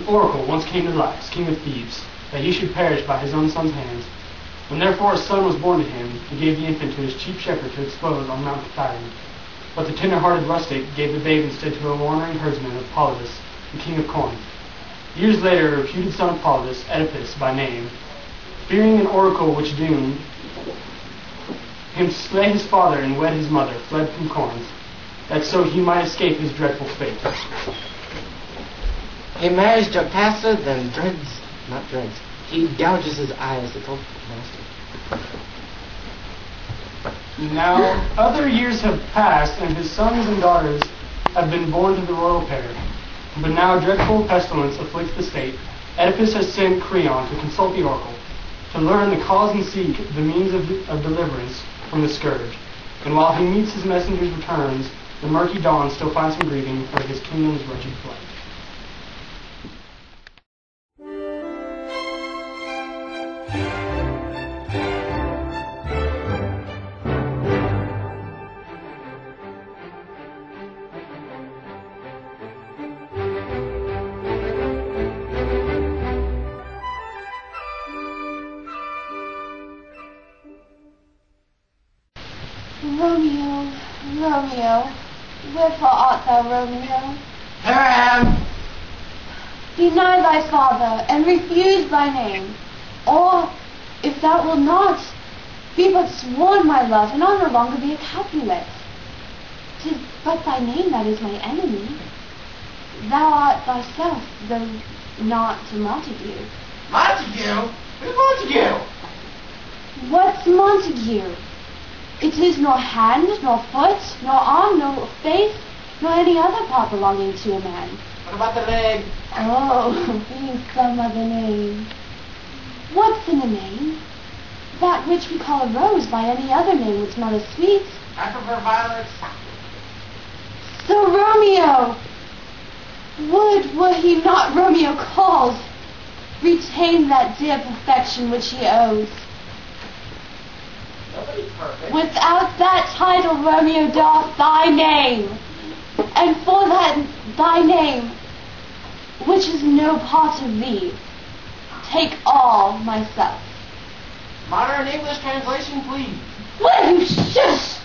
oracle once came to Laius, king of Thebes, that he should perish by his own son's hands. When therefore a son was born to him, he gave the infant to his chief shepherd to expose on Mount Kithaion. But the tender-hearted rustic gave the babe instead to a wandering herdsman of Polybus, the king of Corinth. Years later, a reputed son of Polybus, Oedipus by name, fearing an oracle which doomed him to slay his father and wed his mother, fled from Corinth, that so he might escape his dreadful fate. A marriage Jocasta then dreads. He gouges his eyes. It's all nasty. Now other years have passed, and his sons and daughters have been born to the royal pair. But now a dreadful pestilence afflicts the state. Oedipus has sent Creon to consult the oracle, to learn the cause and seek the means of deliverance from the scourge. And while he meets his messenger's returns, the murky dawn still finds him grieving for his kingdom's wretched plight. Romeo, Romeo, wherefore art thou, Romeo? Here I am. Deny thy father, and refuse thy name. Or, if thou wilt not, be but sworn my love, and I'll no longer be a Capulet. 'Tis but thy name that is my enemy. Thou art thyself, though not a Montague. Montague? Who's Montague? What's Montague? It is nor hand, nor foot, nor arm, nor face, nor any other part belonging to a man. What about the leg? Oh, being some other name. What's in a name? That which we call a rose by any other name which not as sweet. I prefer violets. So Romeo, were he not Romeo called, retain that dear perfection which he owes. Nobody's perfect. Without that title, Romeo doth thy name, and for that thy name, which is no part of thee, take all myself. Modern English translation, please. Will you shush?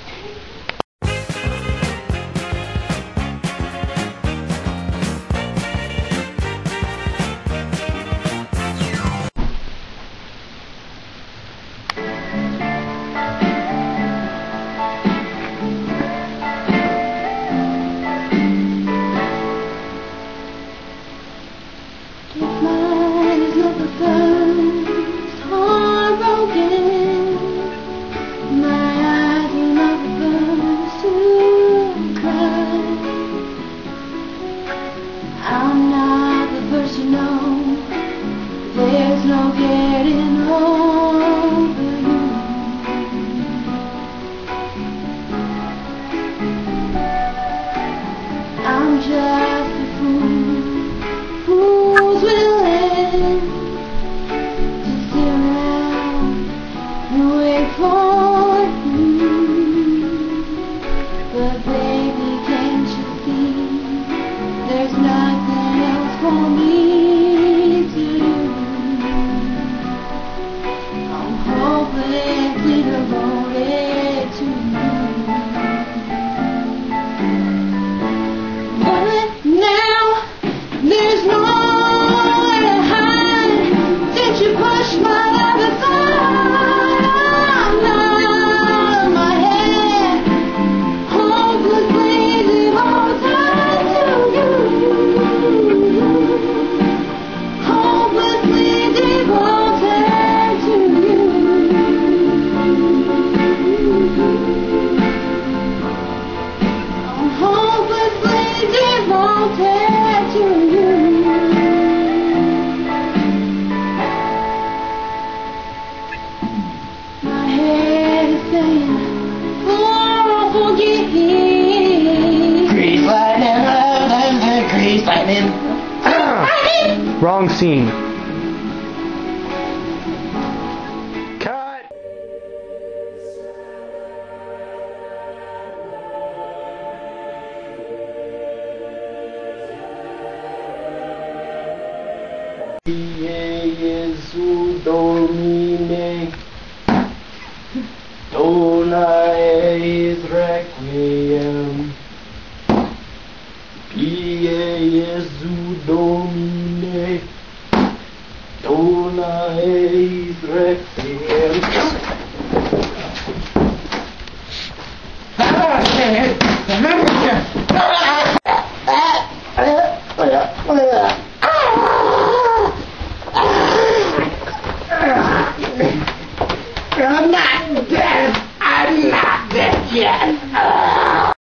I'm not dead. I'm not dead yet.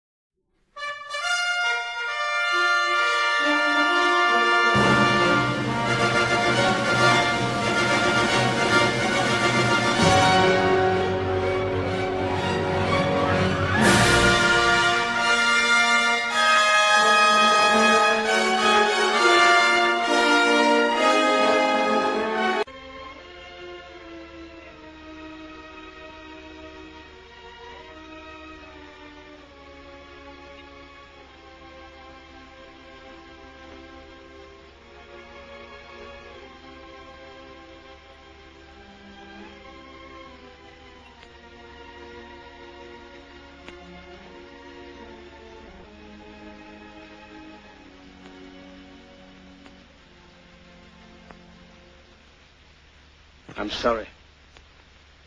I'm sorry.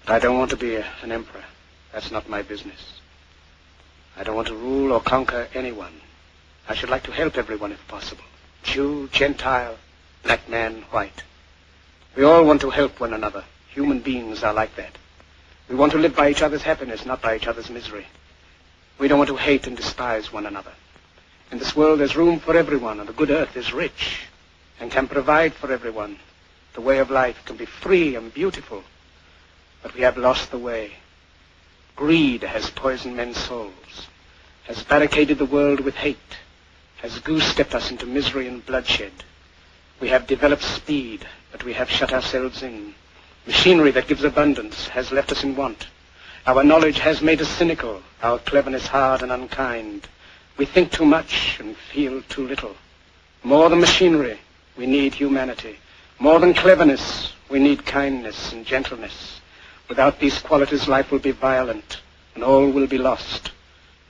But I don't want to be an emperor. That's not my business. I don't want to rule or conquer anyone. I should like to help everyone if possible. Jew, Gentile, black man, white. We all want to help one another. Human beings are like that. We want to live by each other's happiness, not by each other's misery. We don't want to hate and despise one another. In this world there's room for everyone, and the good earth is rich and can provide for everyone. The way of life can be free and beautiful, but we have lost the way. Greed has poisoned men's souls, has barricaded the world with hate, has goose-stepped us into misery and bloodshed. We have developed speed, but we have shut ourselves in. Machinery that gives abundance has left us in want. Our knowledge has made us cynical, our cleverness hard and unkind. We think too much and feel too little. More than machinery, we need humanity. More than cleverness, we need kindness and gentleness. Without these qualities, life will be violent, and all will be lost.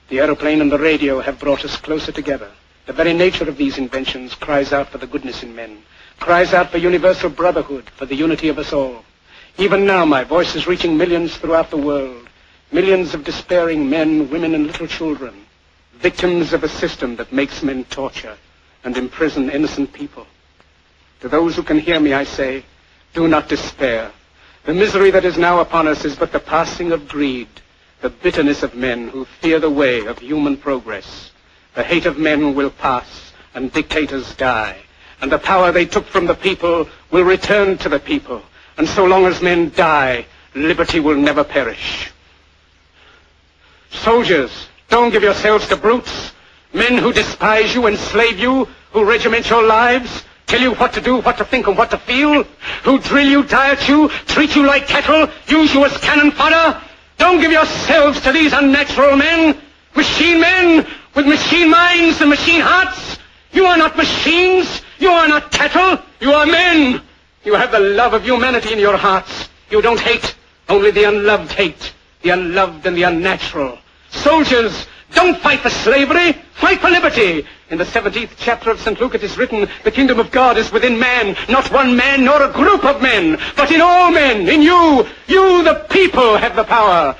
The aeroplane and the radio have brought us closer together. The very nature of these inventions cries out for the goodness in men, cries out for universal brotherhood, for the unity of us all. Even now, my voice is reaching millions throughout the world, millions of despairing men, women, and little children, victims of a system that makes men torture and imprison innocent people. To those who can hear me, I say, do not despair. The misery that is now upon us is but the passing of greed, the bitterness of men who fear the way of human progress. The hate of men will pass, and dictators die, and the power they took from the people will return to the people. And so long as men die, liberty will never perish. Soldiers, don't give yourselves to brutes, men who despise you, enslave you, who regiment your lives, tell you what to do, what to think, and what to feel, who drill you, diet you, treat you like cattle, use you as cannon fodder. Don't give yourselves to these unnatural men with machine minds and machine hearts. You are not machines. You are not cattle. You are men. You have the love of humanity in your hearts. You don't hate. Only the unloved hate. The unloved and the unnatural. Soldiers, don't fight for slavery. Fight for liberty. In the 17th chapter of St. Luke it is written, the kingdom of God is within man, not one man nor a group of men, but in all men, in you. You, the people, have the power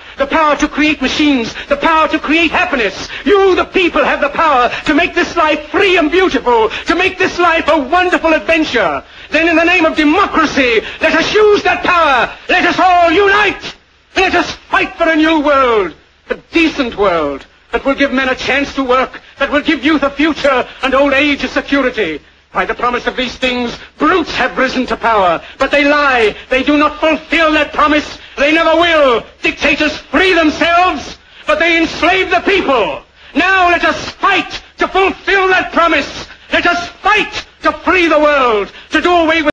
to create machines, the power to create happiness. You, the people, have the power to make this life free and beautiful, to make this life a wonderful adventure. Then in the name of democracy, let us use that power. Let us all unite. Let us fight for a new world, a decent world, that will give men a chance to work, that will give youth a future and old age a security. By the promise of these things, brutes have risen to power, but they lie. They do not fulfill that promise. They never will. Dictators free themselves, but they enslave the people. Now let us fight to fulfill that promise. Let us fight to free the world, to do away with